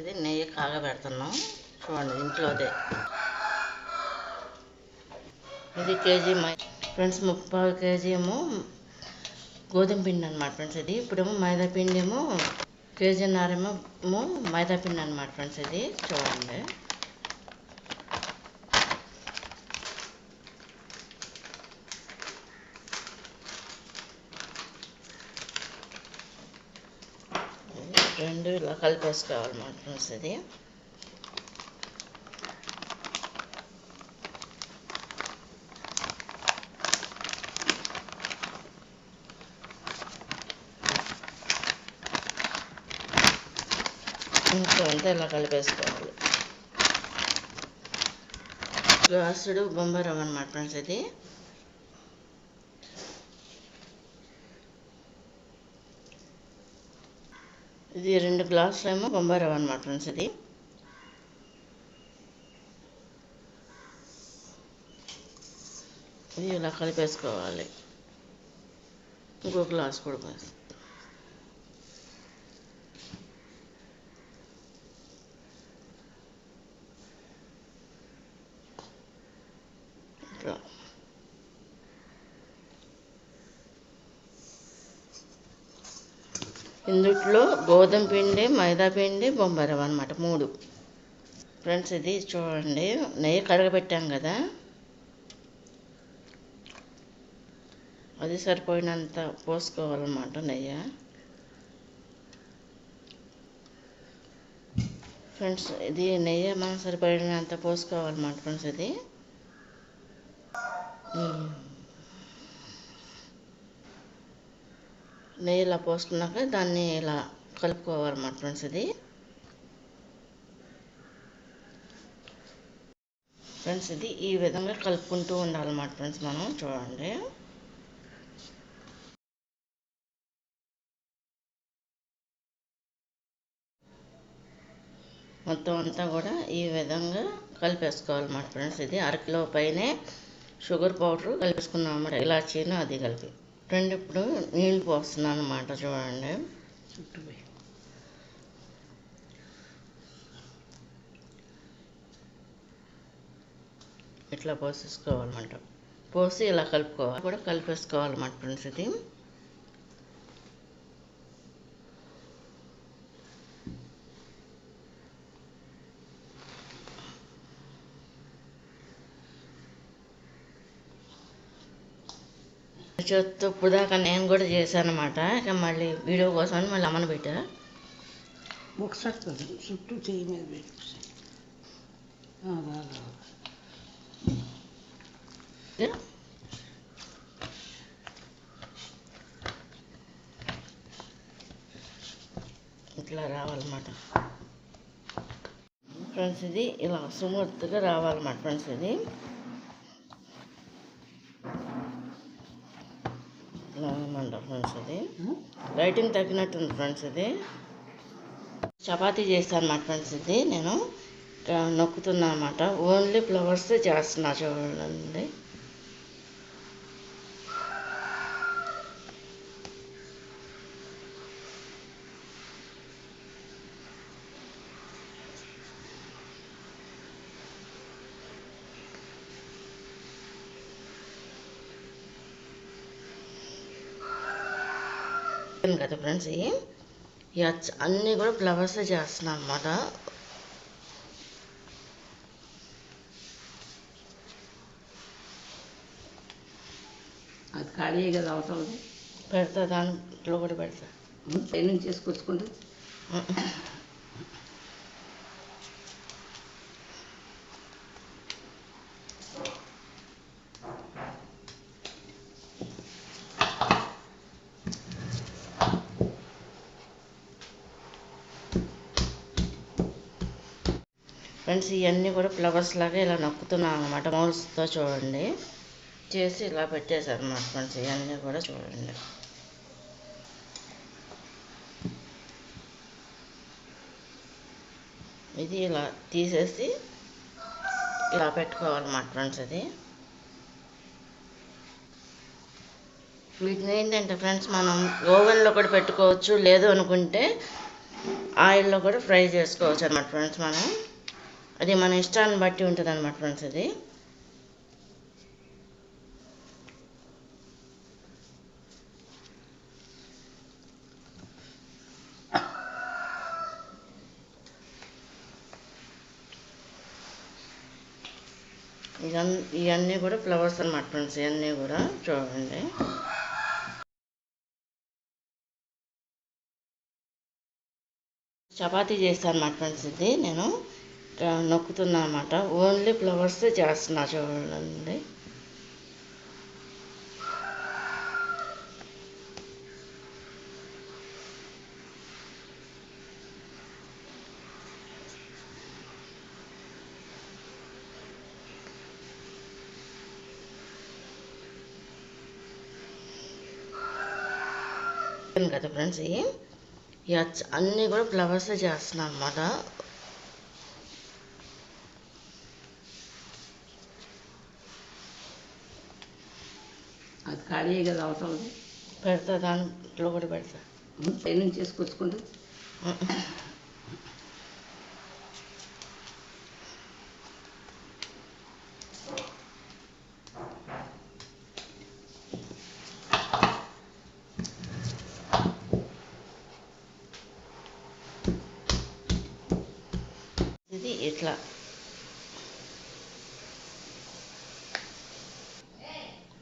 ఇది నెయ్యి కాగబెడుతున్నాం చూడండి ఇంట్లోదే. ఇది కేజీ ఫ్రెండ్స్ 30 కేజీ ఏమో గోధుమ పిండి అనమాట ఫ్రెండ్స్. ఇది ఇప్పుడేమో మైదా పిండి ఏమో కేజీన్నరేమో మైదా పిండి అనమాట ఫ్రెండ్స్. ఇది చూడండి రెండు ఇలా కలిపేసుకోవాలన్నమాట ఫ్రెండ్స్. ఇది ఇంకా అంతా ఇలా కలిపేసుకోవాలి. గ్లాసుడు బొంబాయి రవ్వ అనమాట ఫ్రెండ్స్. ఇది 2 గ్లాసులు ఏమో బొంబాయి రవ్వ అనమాట ఫ్రెండ్స్. ఇది ఇలా కలిపేసుకోవాలి. ఇంకో గ్లాస్ కూడా పోసి ఇందుట్లో గోధుమ పిండి, మైదా పిండి, బొంబాయి రవ్వ అనమాట 3 ఫ్రెండ్స్. ఇది చూడండి నెయ్యి కడగబెట్టాం కదా, అది సరిపోయినంత పోసుకోవాలన్నమాట నెయ్యి ఫ్రెండ్స్. ఇది నెయ్యి మనం సరిపడినంత పోసుకోవాలన్నమాట ఫ్రెండ్స్. ఇది నెయ్యి ఇలా పోసుకున్నాక దాన్ని ఇలా కలుపుకోవాలన్నమాట ఫ్రెండ్స్. ఇది ఫ్రెండ్స్ ఇది ఈ విధంగా కలుపుకుంటూ ఉండాలన్నమాట ఫ్రెండ్స్. మనం చూడండి మొత్తం అంతా కూడా ఈ విధంగా కలిపేసుకోవాలన్నమాట ఫ్రెండ్స్. ఇది 1/2 కిలో పైనే షుగర్ పౌడర్ కలిపేసుకున్నాం అన్నమాట. ఇలాచీను అది కలిపి ఫ్రెండ్ ఇప్పుడు నీళ్ళు పోస్తున్నాను అన్నమాట. చూడండి ఇట్లా పోసేసుకోవాలన్నమాట. పోసి ఇలా కలుపుకోవాలి, కూడా కలిపేసుకోవాలన్నమాట ఫ్రెండ్స్. ఇది చేత్తో ఇప్పుడు దాకా నేను కూడా చేశాను అనమాట. ఇక మళ్ళీ వీడియో కోసం మళ్ళీ అమ్మను పెట్టా. ఒకసారి చుట్టూ చేయి మీద పెట్టి ఇట్లా రావాలన్నమాట ఫ్రెండ్స్. ఇది ఇలా సుమూర్తిగా రావాలన్నమాట ఫ్రెండ్స్. ఇది ఫ్రెండ్స్ ఇది లైటింగ్ తగ్గినట్టుంది ఫ్రెండ్స్. ఇది చపాతీ చేస్తాను అన్నమాట ఫ్రెండ్స్. ఇది నేను నొక్కుతున్నా అన్నమాట. ఓన్లీ ఫ్లవర్స్ చేస్తున్నా చూడండి. కదా ఫ్రెండ్స్ అన్నీ కూడా ఫ్లవర్స్ చేస్తున్నాను అన్నమాట. అది ఖాళీ కదా అవసరం పెడతా, దాంట్లో కూడా పెడతా. ట్రైనింగ్ చేసుకొచ్చుకుంటే ఫ్రెండ్స్ ఇవన్నీ కూడా ఫ్లవర్స్ లాగా ఇలా నొక్కుతున్నాను అనమాట. మౌల్స్తో చూడండి చేసి ఇలా పెట్టేశారు అన్నమాట ఫ్రెండ్స్. ఇవన్నీ కూడా చూడండి. ఇది ఇలా తీసేసి ఇలా పెట్టుకోవాలన్నమాట ఫ్రెండ్స్. ఇది వీటిని ఏంటంటే ఫ్రెండ్స్ మనం ఓవెన్లో కూడా పెట్టుకోవచ్చు, లేదు అనుకుంటే ఆయిల్లో కూడా ఫ్రై చేసుకోవచ్చు అన్నమాట ఫ్రెండ్స్ మనం. అది మన ఇష్టాన్ని బట్టి ఉంటుంది అన్నమాట ఫ్రెండ్స్ అది. ఇవన్నీ కూడా ఫ్లవర్స్ అన్నమాట ఫ్రెండ్స్. ఇవన్నీ కూడా చూడండి. చపాతీ చేస్తాను అన్నమాట ఫ్రెండ్స్. ఇది నేను నొక్కుతున్నా అన్నమాట. ఓన్లీ ఫ్లవర్స్ చేస్తున్నా చూడండి. కదా ఫ్రెండ్స్, అన్నీ కూడా ఫ్లవర్స్ చేస్తున్నాను అన్నమాట. అది ఖాళీ కదా అవసరం పెడతా, దాంట్లో కూడా పెడతా. పై నుంచి చేసుకొచ్చుకుంటే ఇది ఇట్లా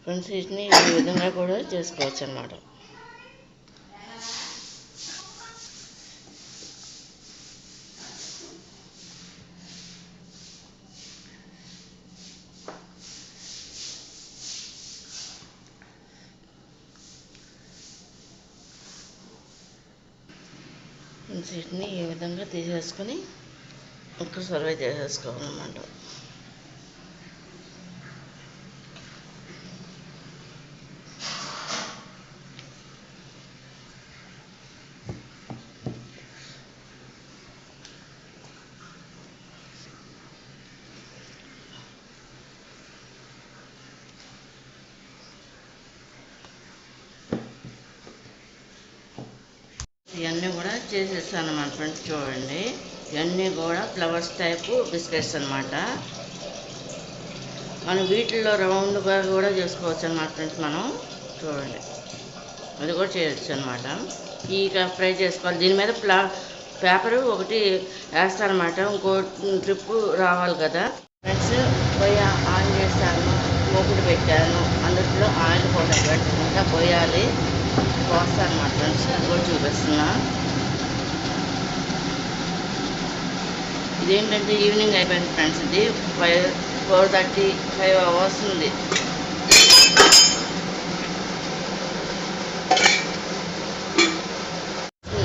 ఫ్రెండ్స్. వీటిని ఈ విధంగా కూడా చేసుకోవచ్చు అన్నమాట. వీటిని ఈ విధంగా తీసేసుకొని ఇక్కడ సర్వ్ చేసేసుకోవాలన్నమాట. ఇవన్నీ కూడా చేసేస్తాను అన్నమాట ఫ్రెండ్స్. చూడండి, ఇవన్నీ కూడా ఫ్లవర్స్ టైపు బిస్కెట్స్ అన్నమాట. మనం వీటిల్లో రౌండ్గా కూడా చేసుకోవచ్చు అన్నమాట ఫ్రెండ్స్. మనం చూడండి, అది కూడా చేయొచ్చు అన్నమాట. ఇక ఫ్రై చేసుకోవాలి. దీని మీద పేపరు ఒకటి వేస్తారన్నమాట. ఇంకో ట్రిప్పు రావాలి కదా ఫ్రెండ్స్. పొయ్యి ఆన్ చేస్తాను, మూకుడు పెట్టాను. అందులో ఆయిల్ కూడా పెట్టుకుంటా పోయాలి, పోస్తాను అన్నమాట ఫ్రెండ్స్. అది కూడా చూపిస్తున్నా. ఇదేంటంటే ఈవినింగ్ అయిపోయింది ఫ్రెండ్స్. ఇది 4:30, 5 వస్తుంది.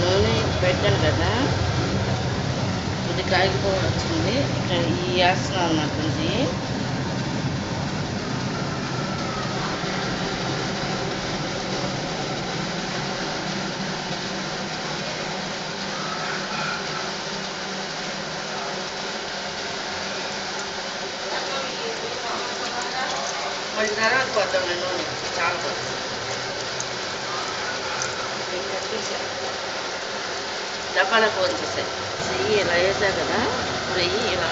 నూనె పెట్టాను కదా, ఇది కాగిపోయి వచ్చింది. ఇక్కడ వేస్తున్నాను అన్నమాట ఫ్రెండ్స్. మళ్ళీ తర్వాత పోతాం నేను చాలా డబ్బాలకు వచ్చేసాయి. ఇలా వేసా కదా, ఫ్రై ఇలా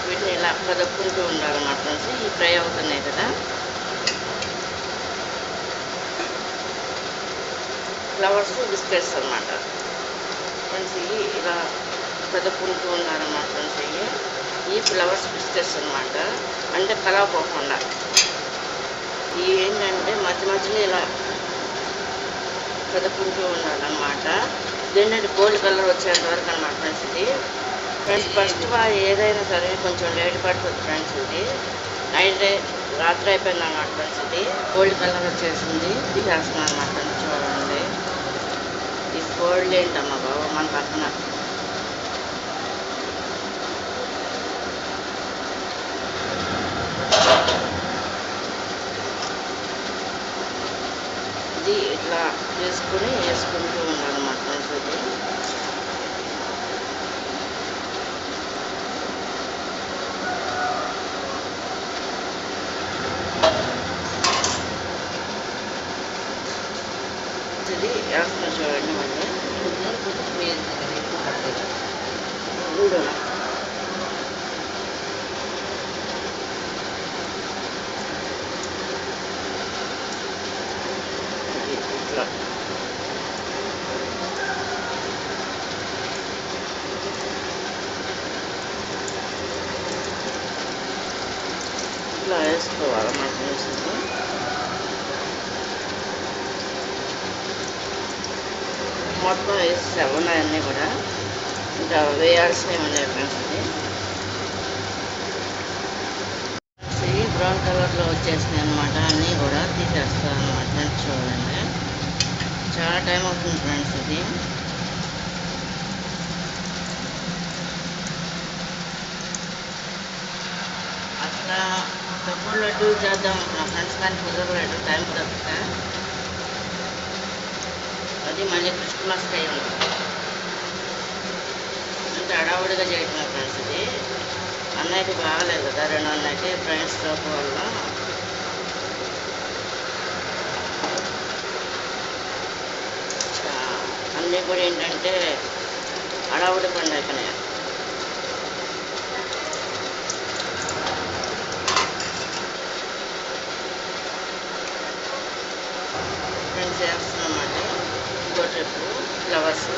వీటిని ఇలా కదుపుకుంటూ ఉండాలన్నమాట ఫ్రెండ్స్. ఈ ఫ్రై అవుతున్నాయి కదా, ఫ్లవర్స్ బిస్కెట్స్ అన్నమాట ఫ్రెండ్స్. ఇలా కదుపుకుంటూ ఉండాలన్నమాట ఫ్రెండ్స్. ఈ ఫ్లవర్స్ బిస్కెట్స్ అన్నమాట. అంటే కలవపోకుండా ఇవి ఏంటంటే మధ్య మధ్యలో ఇలా కదుపుకుంటూ ఉండాలన్నమాట. ఇదేంటంటే గోల్డ్ కలర్ వచ్చేంత వరకు అన్నమాట ఫ్రెండ్స్. ఇది ఫ్రెండ్స్ ఫస్ట్ ఏదైనా సరే కొంచెం లేట్ పడుతుంది ఫ్రెండ్స్. ఇది రాత్రి అయిపోయింది అన్నమాట ఫ్రెండ్స్. ఇది గోల్డ్ కలర్ వచ్చేసింది. ఇది చేస్తున్నాను అన్నమాట ఫ్రెండ్స్. చూడండి, ఈ గోల్డ్ ఏంటమ్మా బాబు మన పక్కన. ఇది ఇట్లా వేసుకుంటూ ఉండాలన్నమాట ఫ్రెండ్స్. ఇది వేస్తున్నా చూడండి. మళ్ళీ వీడియోనా ఇట్లా ఇట్లా వేసుకోవాలన్నమాట ఫ్రెండ్స్. మొత్తం వేసేసాము అన్నీ కూడా, ఇంకా వేయాల్సినవి ఉన్నాయి ఫ్రెండ్స్. ఇది బ్రౌన్ కలర్లో వచ్చేసినాయి అనమాట, అన్నీ కూడా తీసేస్తాను అనమాట ఫ్రెండ్స్. చూడండి, చాలా టైం అవుతుంది ఫ్రెండ్స్. ఇది అట్లా తక్కువ లడ్డు చేద్దాం అనుకున్నా ఫ్రెండ్స్, కానీ కుదరలేదు, టైం కుదరక. అది మళ్ళీ క్రిస్మస్కి అయి ఉంటుంది, అంటే హడావుడిగా చేయటం ఫ్రెండ్స్. ఇది అన్నయ్యకి బాగాలేదు కదా, రెండో అన్నయ్యకి ఫ్రెండ్స్ స్ట్రోక్ వల్ల. అన్నీ కూడా ఏంటంటే హడావుడి పండుగనే. ఫ్రెండ్స్ వేస్తున్నామంటే ఇంకో ట్రిప్ ఫ్లవర్స్.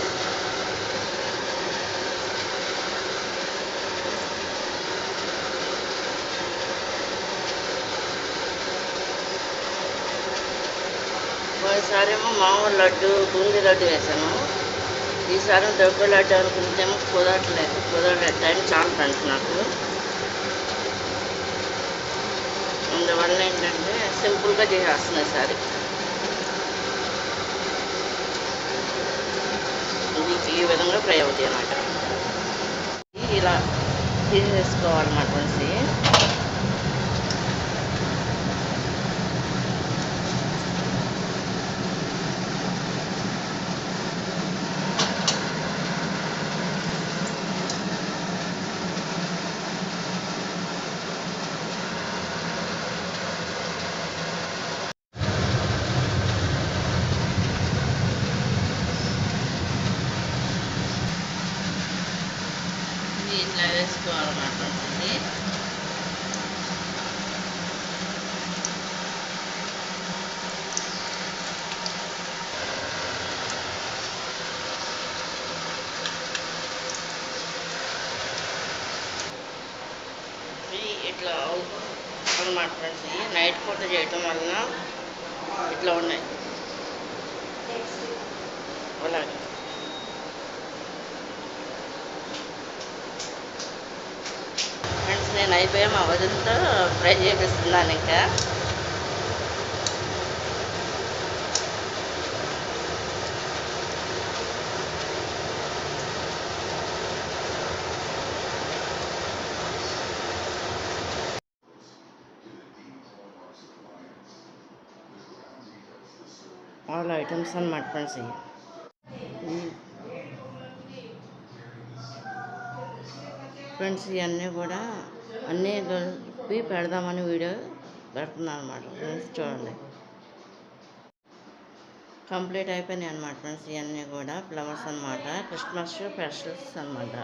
పోయినసారేమో మామూలు లడ్డు బూందీ లడ్డు వేసాను, ఈసారి దొడ్డు లడ్డు అనుకుంటేమో కుదరలేదు, టైం చాలా ఫ్రెండ్స్ నాకు. అందువల్ల ఏంటంటే సింపుల్గా చేసేస్తున్నాయి ఈసారి. ఇది ఈ విధంగా ఫ్రై అవుతాయి అన్నమాట. ఇలా తీసేసుకోవాలన్నమాట ఫ్రెండ్స్. ఇట్లా వేసుకోవాలన్నమాట ఫ్రెండ్స్. ఇట్లా అన్నమాట ఫ్రెండ్స్. నైట్ పూట చేయటం వలన ఇట్లా ఉన్నాయి అలాగే. ఫ్రెండ్స్, నేను అయిపోయా మా వదినతో ఫ్రై చేపిస్తున్నాను. ఇంకా ఆల్ ఐటమ్స్ అన్నమాట ఫ్రెండ్స్. ఫ్రెండ్స్, ఇవన్నీ కూడా అన్నీ కలిపి పెడదామని వీడియో పెడుతున్నాను అనమాట ఫ్రెండ్స్. చూడండి, కంప్లీట్ అయిపోయినాయి అనమాట ఫ్రెండ్స్. ఇవన్నీ కూడా ఫ్లవర్స్ అనమాట, క్రిస్మస్ స్పెషల్స్ అనమాట.